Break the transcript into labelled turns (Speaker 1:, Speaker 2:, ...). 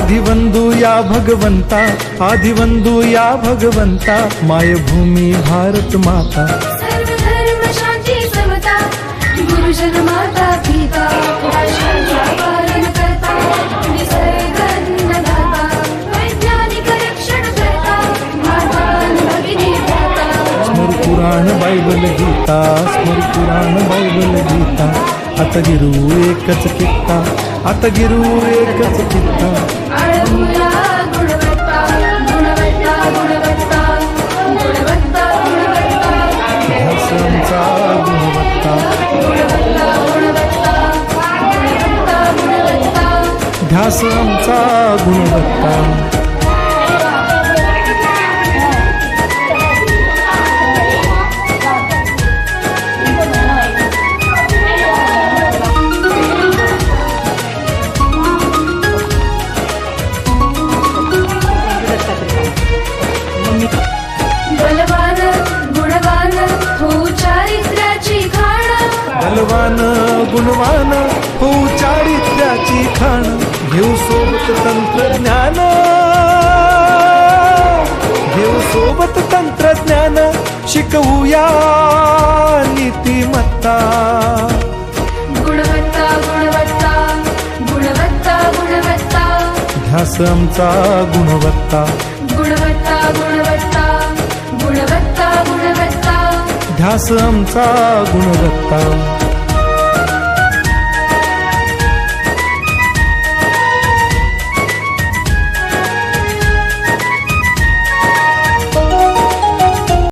Speaker 1: आदिवंदू या भगवंता, आदिवंदू या भगवंता, मायभूमी भारत माता।
Speaker 2: सर्व धर्म शांती समता, गुरुजन माता पिता, राष्ट्राचा पालन करता, निसर्ग अन्नदाता, वैज्ञानिक रक्षण करता, माता भगिनी भ्राता।
Speaker 1: स्मर पुराण बायबल गीता, स्मर पुराण बायबल गीता, आता गिरू एकच कित्ता, आता गिरू एकच कित्ता।
Speaker 2: आळमुला गुणवत्ता, गुणवत्ता, गुणवत्ता, गुणवत्ता, गुणवत्ता,
Speaker 1: ध्यास आमचा गुणवत्ता,
Speaker 2: गुणवत्ता, गुणवत्ता, गुणवत्ता, गुणवत्ता।
Speaker 1: ध्यास आमचा गुणवत्ता।
Speaker 2: बलवान गुणवान हो चारित्र्याची खाण,
Speaker 1: बलवान गुणवान हो चारित्र्याची खाण, घेऊ सोबत तंत्रज्ञान, घेऊ सोबत तंत्रज्ञान, शिकवूया नीतिमत्ता।
Speaker 2: गुणवत्ता, गुणवत्ता, गुणवत्ता, गुणवत्ता,
Speaker 1: ध्यास आमचा गुणवत्ता,
Speaker 2: गुणवत्ता, गुणवत्ता, गुणवत्ता, गुणवत्ता।
Speaker 1: ध्यास आमचा गुणवत्ता।